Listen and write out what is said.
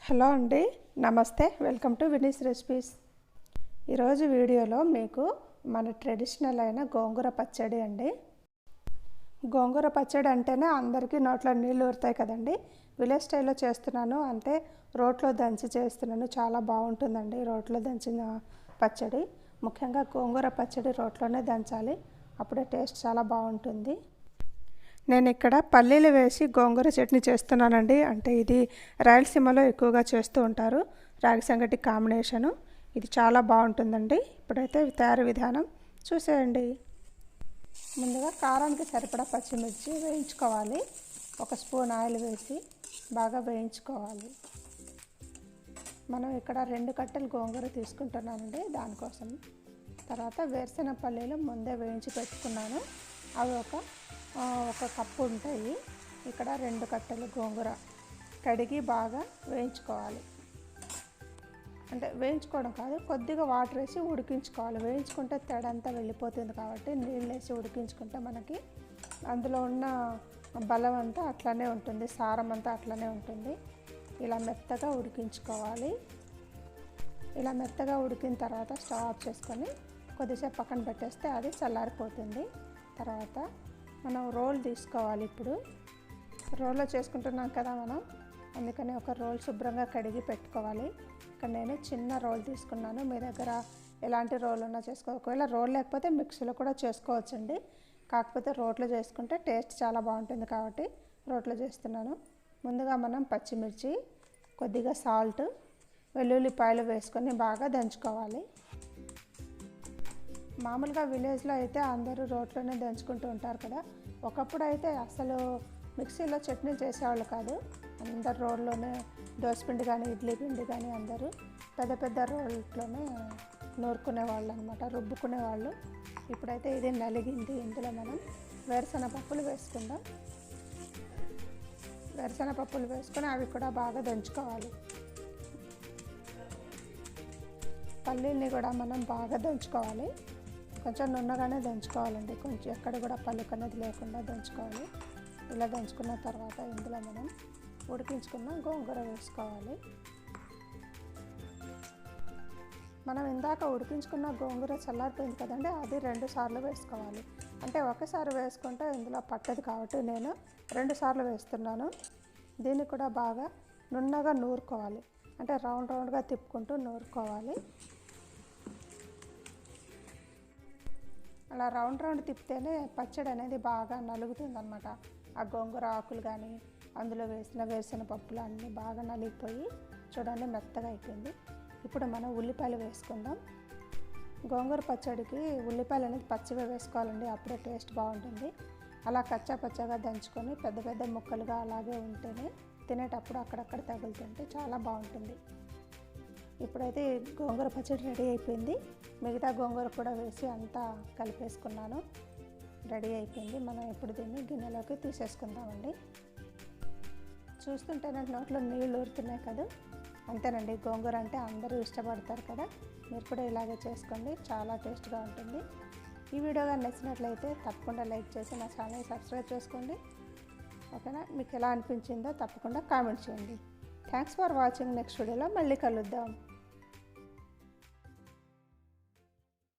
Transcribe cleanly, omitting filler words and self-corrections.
Hello అండి, నమస్తే. Welcome to Vini's recipes. ఈరోజు వీడియోలో మీకు మన ట్రెడిషనల్ అయిన గోంగూర పచ్చడి అండి. గోంగూర పచ్చడి అంటేనే అందరికీ నోట్లో నీళ్ళు ఊరుతాయి కదండి. విలేజ్ స్టైల్లో చేస్తున్నాను, అంటే రోట్లో దంచి చేస్తున్నాను. చాలా బాగుంటుందండి రోట్లో దంచిన పచ్చడి. ముఖ్యంగా గోంగూర పచ్చడి రోట్లోనే దంచాలి, అప్పుడే టేస్ట్ చాలా బాగుంటుంది. నేను ఇక్కడ పల్లీలు వేసి గోంగూర చట్నీ చేస్తున్నానండి. అంటే ఇది రాయలసీమలో ఎక్కువగా చేస్తూ ఉంటారు, రాగి సంగటి కాంబినేషను. ఇది చాలా బాగుంటుందండి. ఇప్పుడైతే తయారీ విధానం చూసేయండి. ముందుగా కారానికి సరిపడా పచ్చిమిర్చి వేయించుకోవాలి. 1 స్పూన్ ఆయిల్ వేసి బాగా వేయించుకోవాలి. మనం ఇక్కడ 2 కట్టెలు గోంగూర తీసుకుంటున్నానండి దానికోసం. తర్వాత వేరుశెనగ పల్లీలు ముందే వేయించి పెట్టుకున్నాను. అవి ఒక కప్పు ఉంటాయి. ఇక్కడ 2 కట్టెలు గోంగూర కడిగి బాగా వేయించుకోవాలి. అంటే వేయించుకోవడం కాదు, కొద్దిగా వాటర్ వేసి ఉడికించుకోవాలి. వేయించుకుంటే తేడంతా వెళ్ళిపోతుంది కాబట్టి నీళ్ళు వేసి ఉడికించుకుంటే మనకి అందులో ఉన్న బలం అంతా అట్లనే ఉంటుంది, సారం అంతా అట్లనే ఉంటుంది. ఇలా మెత్తగా ఉడికించుకోవాలి. ఇలా మెత్తగా ఉడికిన తర్వాత స్టవ్ ఆఫ్ చేసుకొని కొద్దిసేపు పక్కన పెట్టేస్తే అది చల్లారిపోతుంది. తర్వాత మనం రోల్ తీసుకోవాలి. ఇప్పుడు రోల్లో చేసుకుంటున్నాం కదా మనం, అందుకని ఒక రోల్ శుభ్రంగా కడిగి పెట్టుకోవాలి. ఇక్కడ నేను చిన్న రోల్ తీసుకున్నాను. మీ దగ్గర ఎలాంటి రోల్ ఉన్నా చేసుకోవాలి. ఒకవేళ రోల్ లేకపోతే మిక్సీలో కూడా చేసుకోవచ్చండి. కాకపోతే రోట్లో చేసుకుంటే టేస్ట్ చాలా బాగుంటుంది కాబట్టి రోట్లో చేస్తున్నాను. ముందుగా మనం పచ్చిమిర్చి, కొద్దిగా సాల్ట్, వెల్లుల్లిపాయలు వేసుకొని బాగా దంచుకోవాలి. మామూలుగా విలేజ్లో అయితే అందరూ రోట్లోనే దంచుకుంటూ ఉంటారు కదా. ఒకప్పుడు అయితే అసలు మిక్సీలో చట్నీ చేసేవాళ్ళు కాదు, అందరు రోల్లోనే దోసపిండి కానీ ఇడ్లీ పిండి కానీ అందరూ పెద్ద పెద్ద రోల్లోనే నూరుకునేవాళ్ళు అనమాట, రుబ్బుకునేవాళ్ళు. ఇప్పుడైతే ఇది నలిగింది. ఇందులో మనం వేరుశెనగపప్పులు వేసుకుందాం. వేరుశెనగపప్పులు వేసుకొని అవి కూడా బాగా దంచుకోవాలి. పల్లీల్ని కూడా మనం బాగా దంచుకోవాలి. కొంచెం నున్నగానే దంచుకోవాలండి, కొంచెం ఎక్కడ కూడా పలుకు అనేది లేకుండా దంచుకోవాలి. ఇలా దంచుకున్న తర్వాత ఇందులో మనం ఉడికించుకున్న గోంగూర వేసుకోవాలి. మనం ఇందాక ఉడికించుకున్న గోంగూర చల్లారిపోయింది కదండి, అది 2 సార్లు వేసుకోవాలి. అంటే ఒకసారి వేసుకుంటే ఇందులో పట్టదు కాబట్టి నేను 2 సార్లు వేస్తున్నాను. దీన్ని కూడా బాగా నున్నగా నూరుకోవాలి. అంటే రౌండ్గా తిప్పుకుంటూ నూరుకోవాలి. అలా రౌండ్ తిప్పితేనే పచ్చడి అనేది బాగా నలుగుతుంది అనమాట. ఆ గోంగూర ఆకులు కానీ అందులో వేసిన వేరుశెనగ పప్పులు అన్నీ బాగా నలిగిపోయి చూడండి మెత్తగా అయిపోయింది. ఇప్పుడు మనం ఉల్లిపాయలు వేసుకుందాం. గోంగూర పచ్చడికి ఉల్లిపాయలు అనేది పచ్చిగా వేసుకోవాలండి, అప్పుడే టేస్ట్ బాగుంటుంది. అలా కచ్చా పచ్చగా దంచుకొని పెద్ద పెద్ద ముక్కలుగా అలాగే ఉంటేనే తినేటప్పుడు అక్కడక్కడ తగులుతుంటే చాలా బాగుంటుంది. ఇప్పుడైతే గోంగూర పచ్చడి రెడీ అయిపోయింది. మిగతా గోంగూర కూడా వేసి అంతా కలిపేసుకున్నాను, రెడీ అయిపోయింది. మనం ఇప్పుడు దీన్ని గిన్నెలోకి తీసేసుకుందామండి. చూస్తుంటేనే నోట్లో నీళ్ళు ఊరుతున్నాయి కదా. అంతేనండి, గోంగూర అంటే అందరూ ఇష్టపడతారు కదా. మీరు కూడా ఇలాగే చేసుకోండి, చాలా టేస్ట్గా ఉంటుంది. ఈ వీడియో కానీ నచ్చినట్లయితే తప్పకుండా లైక్ చేసి నా ఛానల్ సబ్స్క్రైబ్ చేసుకోండి. ఓకేనా? మీకు ఎలా అనిపించిందో తప్పకుండా కామెంట్ చేయండి. Thanks for watching. నెక్స్ట్ వీడియోలో మళ్ళీ కలుద్దాం.